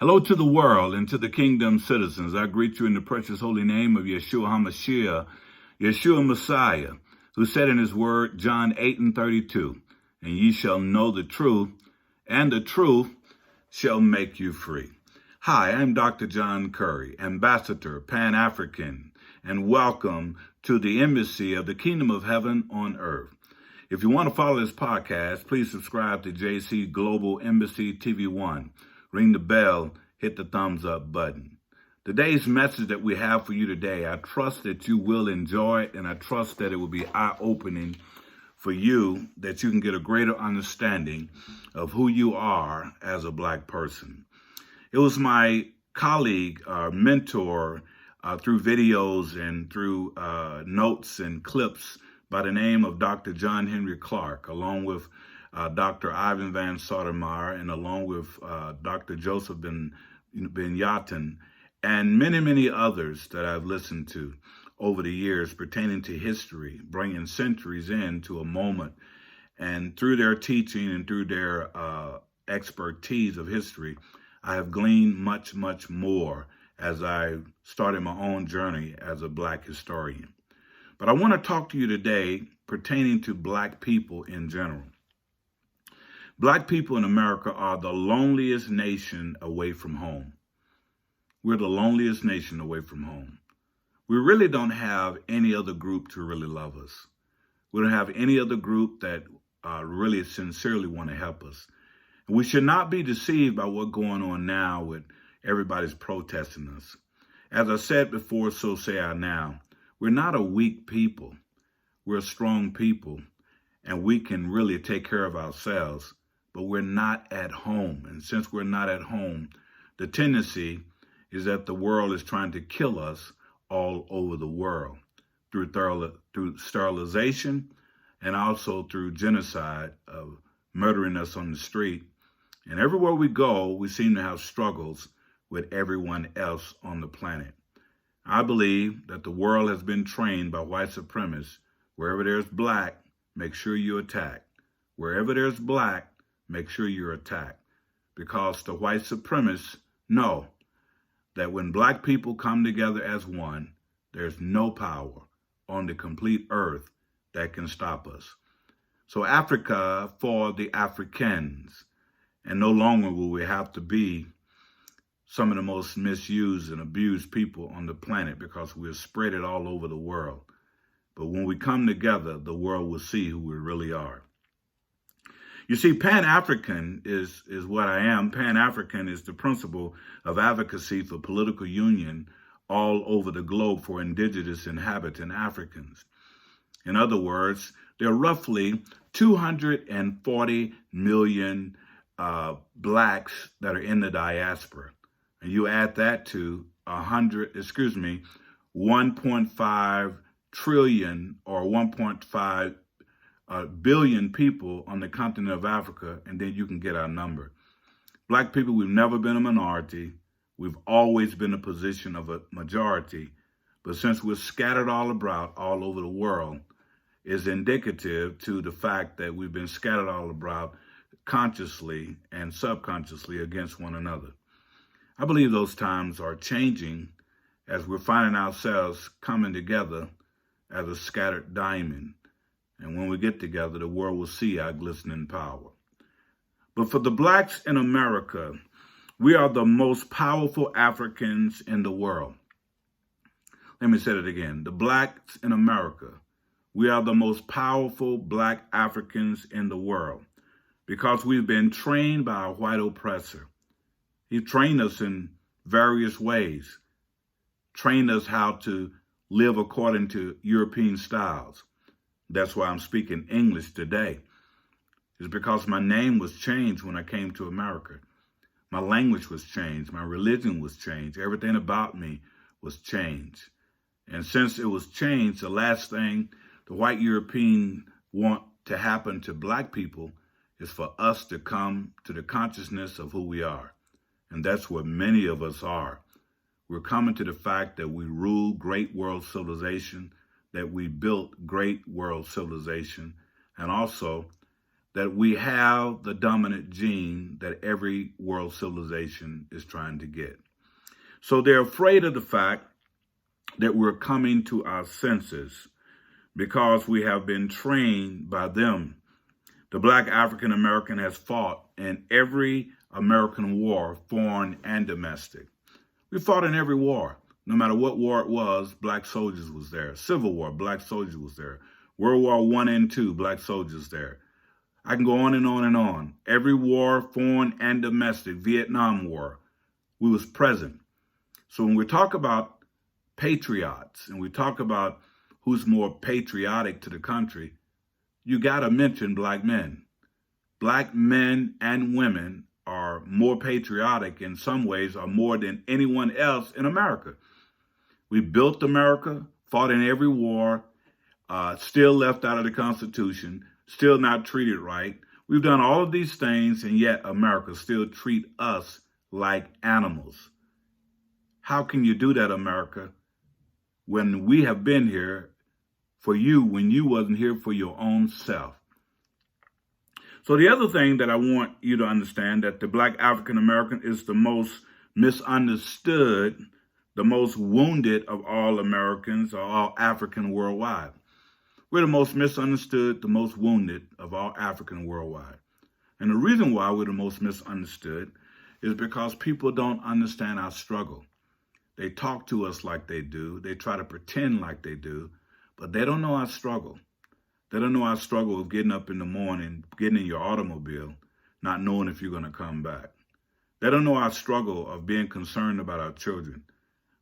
Hello to the world and to the kingdom citizens. I greet you in the precious holy name of Yeshua HaMashiach, Yeshua Messiah, who said in his word, John 8:32, and ye shall know the truth, and the truth shall make you free. Hi, I'm Dr. John Curry, Ambassador, Pan-African, and welcome to the embassy of the kingdom of heaven on earth. If you want to follow this podcast, please subscribe to JC Global Embassy TV1. Ring the bell, hit the thumbs up button. Today's message that we have for you today, I trust that you will enjoy it, and I trust that it will be eye-opening for you, that you can get a greater understanding of who you are as a Black person. It was my colleague, mentor, through videos and through notes and clips by the name of Dr. John Henry Clarke, along with Dr. Ivan Van Sotomayor, and along with Dr. Joseph Ben Yatin, and many, many others that I've listened to over the years pertaining to history, bringing centuries into a moment. And through their teaching and through their expertise of history, I have gleaned much, much more as I started my own journey as a Black historian. But I want to talk to you today pertaining to Black people in general. Black people in America are the loneliest nation away from home. We're the loneliest nation away from home. We really don't have any other group to really love us. We don't have any other group that really sincerely want to help us. And we should not be deceived by what's going on now with everybody's protesting us. As I said before, so say I now. We're not a weak people. We're a strong people, and we can really take care of ourselves, but we're not at home. And since we're not at home, the tendency is that the world is trying to kill us all over the world through sterilization and also through genocide of murdering us on the street. And everywhere we go, we seem to have struggles with everyone else on the planet. I believe that the world has been trained by white supremacists. Wherever there's Black, make sure you attack. Wherever there's Black, make sure you're attacked. Because the white supremacists know that when Black people come together as one, there's no power on the complete earth that can stop us. So Africa for the Africans, and no longer will we have to be some of the most misused and abused people on the planet because we're spread it all over the world. But when we come together, the world will see who we really are. You see, Pan-African is what I am. Pan-African is the principle of advocacy for political union all over the globe for indigenous inhabitant Africans. In other words, there are roughly 240 million Blacks that are in the diaspora. And you add that to 1.5 trillion or 1.5 billion people on the continent of Africa, and then you can get our number. Black people, we've never been a minority. We've always been a position of a majority. But since we're scattered all about, all over the world, is indicative to the fact that we've been scattered all about consciously and subconsciously against one another. I believe those times are changing as we're finding ourselves coming together as a scattered diamond. And when we get together, the world will see our glistening power. But for the Blacks in America, we are the most powerful Africans in the world. Let me say it again. The Blacks in America, we are the most powerful Black Africans in the world because we've been trained by a white oppressor. He trained us in various ways, trained us how to live according to European styles. That's why I'm speaking English today. It's because my name was changed when I came to America. My language was changed. My religion was changed. Everything about me was changed. And since it was changed, the last thing the white European want to happen to Black people is for us to come to the consciousness of who we are. And that's what many of us are. We're coming to the fact that we rule great world civilization, that we built great world civilization, and also that we have the dominant gene that every world civilization is trying to get. So they're afraid of the fact that we're coming to our senses because we have been trained by them. The Black African American has fought in every American war, foreign and domestic. We fought in every war. No matter what war it was, black soldiers was there. Civil War, black soldiers was there. World War I and II, black soldiers there. I can go on and on and on. Every war, foreign and domestic, Vietnam War, we was present. So when we talk about patriots and we talk about who's more patriotic to the country, you got to mention black men. Black men and women are more patriotic in some ways, or more than anyone else in America. We built America, fought in every war, still left out of the Constitution, still not treated right. We've done all of these things, and yet America still treat us like animals. How can you do that, America, when we have been here for you when you wasn't here for your own self? So the other thing that I want you to understand, that the Black African American is the most misunderstood, the most wounded of all Americans or all African worldwide. We're the most misunderstood, the most wounded of all African worldwide. And the reason why we're the most misunderstood is because people don't understand our struggle. They talk to us like they do. They try to pretend like they do, but they don't know our struggle. They don't know our struggle of getting up in the morning, getting in your automobile, not knowing if you're going to come back. They don't know our struggle of being concerned about our children.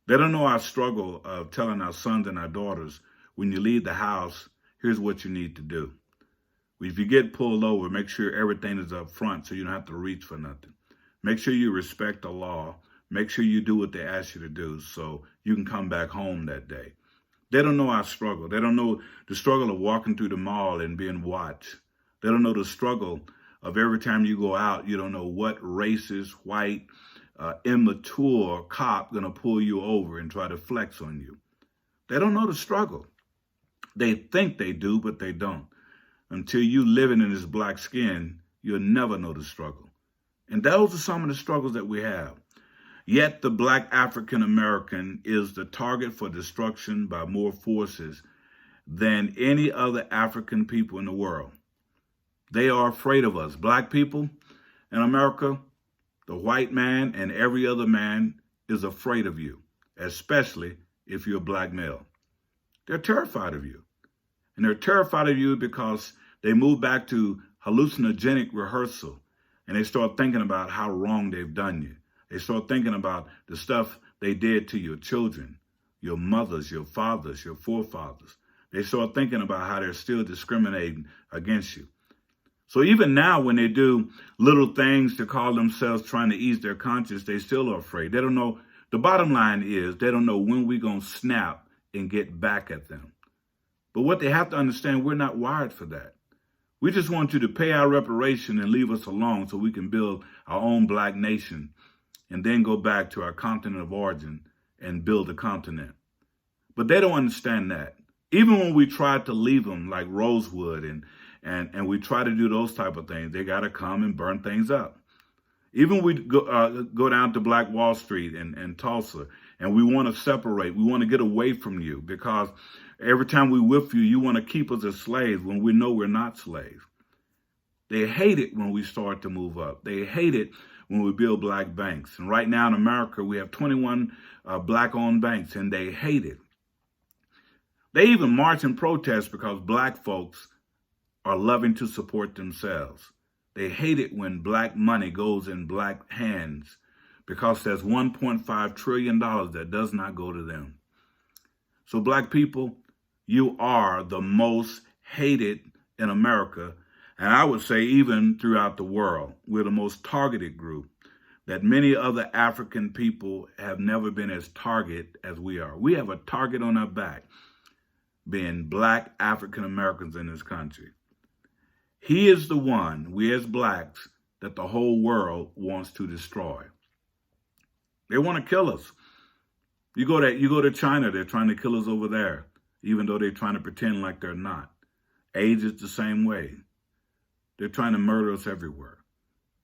They don't know our struggle of telling our sons and our daughters, when you leave the house, here's what you need to do. If you get pulled over, make sure everything is up front so you don't have to reach for nothing. Make sure you respect the law. Make sure you do what they ask you to do so you can come back home that day. They don't know our struggle. They don't know the struggle of walking through the mall and being watched. They don't know the struggle of every time you go out, you don't know what racist, white, immature cop going to pull you over and try to flex on you. They don't know the struggle. They think they do, but they don't. Until you living in this black skin, you'll never know the struggle. And those are some of the struggles that we have. Yet the Black African American is the target for destruction by more forces than any other African people in the world. They are afraid of us. Black people in America, the white man and every other man is afraid of you, especially if you're a black male. They're terrified of you. And they're terrified of you because they move back to hallucinogenic rehearsal and they start thinking about how wrong they've done you. They start thinking about the stuff they did to your children, your mothers, your fathers, your forefathers. They start thinking about how they're still discriminating against you. So even now when they do little things to call themselves trying to ease their conscience, they still are afraid. They don't know. The bottom line is they don't know when we're going to snap and get back at them. But what they have to understand, we're not wired for that. We just want you to pay our reparation and leave us alone so we can build our own black nation and then go back to our continent of origin and build a continent. But they don't understand that. Even when we try to leave them like Rosewood and we try to do those type of things, they got to come and burn things up. Even we go down to Black Wall Street and Tulsa, and we want to separate. We want to get away from you because every time we with you, you want to keep us as slaves when we know we're not slaves. They hate it when we start to move up. They hate it when we build black banks. And right now in America, we have 21 black-owned banks, and they hate it. They even march and protest because black folks are loving to support themselves. They hate it when black money goes in black hands because there's $1.5 trillion that does not go to them. So black people, you are the most hated in America, and I would say even throughout the world. We're the most targeted group, that many other African people have never been as targeted as we are. We have a target on our back, being black African Americans in this country. He is the one, we as blacks, that the whole world wants to destroy. They want to kill us. You go to China, they're trying to kill us over there, even though they're trying to pretend like they're not. AIDS is the same way. They're trying to murder us everywhere.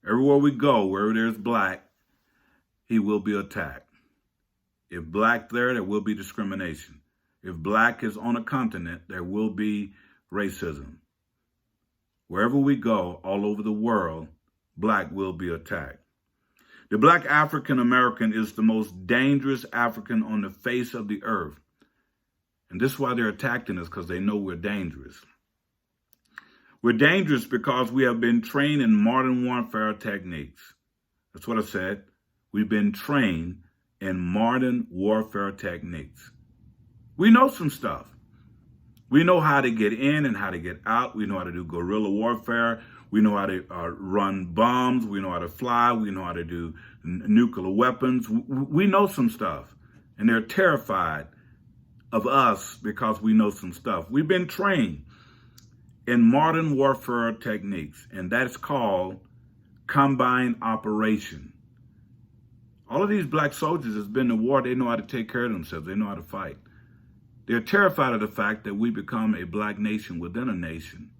Everywhere we go, wherever there's black, he will be attacked. If black there will be discrimination. If black is on a continent, there will be racism. Wherever we go, all over the world, black will be attacked. The black African American is the most dangerous African on the face of the earth. And this is why they're attacking us, because they know we're dangerous. We're dangerous because we have been trained in modern warfare techniques. That's what I said. We've been trained in modern warfare techniques. We know some stuff. We know how to get in and how to get out. We know how to do guerrilla warfare. We know how to run bombs. We know how to fly. We know how to do nuclear weapons. We know some stuff. And they're terrified of us because we know some stuff. We've been trained in modern warfare techniques, and that's called combined operation. All of these black soldiers that's been in war, they know how to take care of themselves. They know how to fight. They're terrified of the fact that we become a black nation within a nation,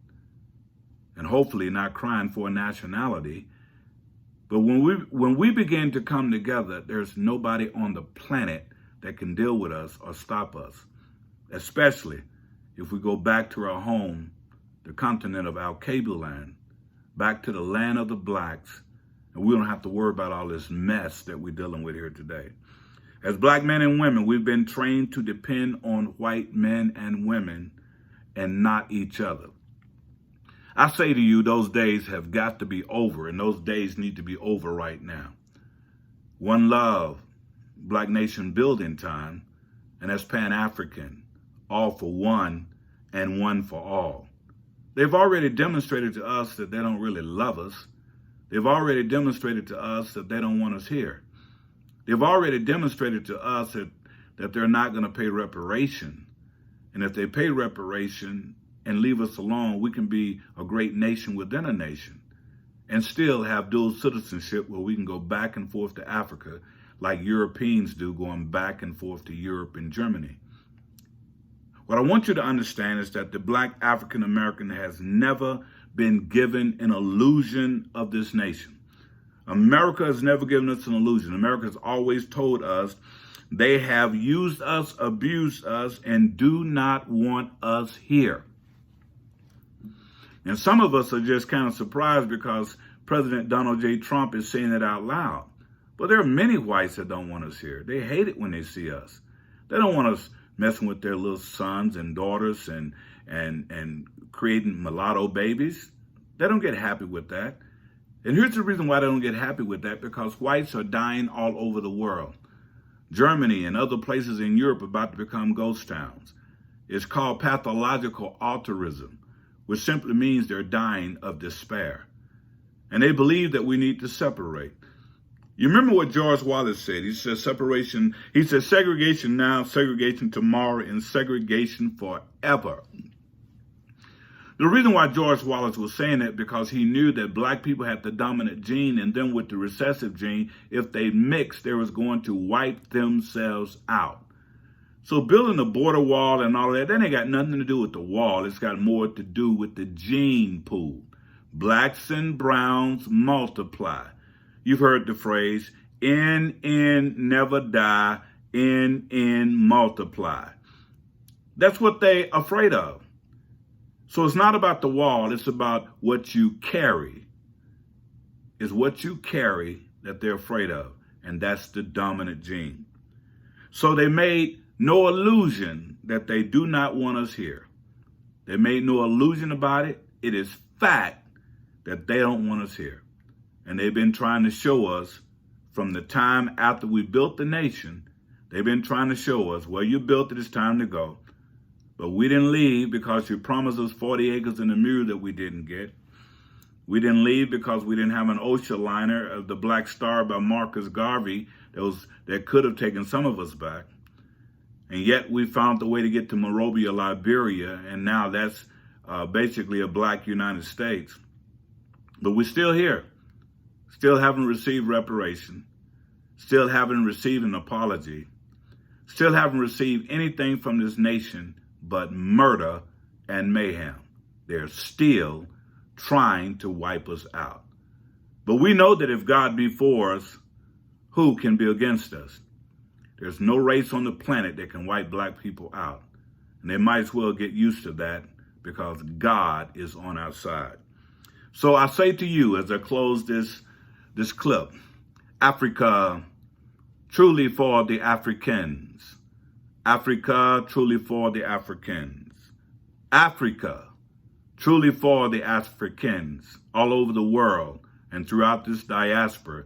and hopefully not crying for a nationality. But when we begin to come together, there's nobody on the planet that can deal with us or stop us, especially if we go back to our home, the continent of Al-Qabilan, back to the land of the blacks, and we don't have to worry about all this mess that we're dealing with here today. As black men and women, we've been trained to depend on white men and women and not each other. I say to you, those days have got to be over, and those days need to be over right now. One love, Black Nation building time, and that's Pan-African, all for one and one for all. They've already demonstrated to us that they don't really love us. They've already demonstrated to us that they don't want us here. They've already demonstrated to us that they're not going to pay reparation. And if they pay reparation and leave us alone, we can be a great nation within a nation and still have dual citizenship where we can go back and forth to Africa like Europeans do, going back and forth to Europe and Germany. What I want you to understand is that the black African American has never been given an illusion of this nation. America has never given us an illusion. America has always told us they have used us, abused us, and do not want us here. And some of us are just kind of surprised because President Donald J. Trump is saying it out loud. But there are many whites that don't want us here. They hate it when they see us. They don't want us messing with their little sons and daughters and creating mulatto babies. They don't get happy with that. And here's the reason why they don't get happy with that, because whites are dying all over the world. Germany and other places in Europe are about to become ghost towns. It's called pathological altruism, which simply means they're dying of despair. And they believe that we need to separate. You remember what George Wallace said? He said separation, he said segregation now, segregation tomorrow, and segregation forever. The reason why George Wallace was saying that, because he knew that black people had the dominant gene, and then with the recessive gene, if they mixed, they was going to wipe themselves out. So building a border wall and all that ain't got nothing to do with the wall. It's got more to do with the gene pool. Blacks and browns multiply. You've heard the phrase, in, never die, in, multiply. That's what they're afraid of. So it's not about the wall, it's about what you carry. It's what you carry that they're afraid of, and that's the dominant gene. So they made no illusion that they do not want us here. They made no illusion about it. It is fact that they don't want us here. And they've been trying to show us from the time after we built the nation, they've been trying to show us, well, you built it, it's time to go. But we didn't leave because you promised us 40 acres in the mirror that we didn't get. We didn't leave because we didn't have an OSHA liner of the Black Star by Marcus Garvey that could have taken some of us back. And yet we found the way to get to Monrovia, Liberia, and now that's basically a black United States. But we're still here, still haven't received reparation, still haven't received an apology, still haven't received anything from this nation but murder and mayhem. They're still trying to wipe us out. But we know that if God be for us, who can be against us? There's no race on the planet that can wipe black people out. And they might as well get used to that because God is on our side. So I say to you as I close this clip, Africa, truly for the Africans. Africa, truly for the Africans. Africa, truly for the Africans all over the world and throughout this diaspora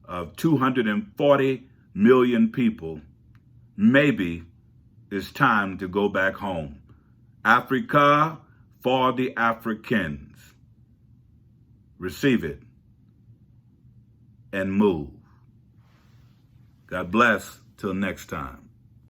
of 240 million people. Maybe it's time to go back home. Africa for the Africans. Receive it and move. God bless. Till next time.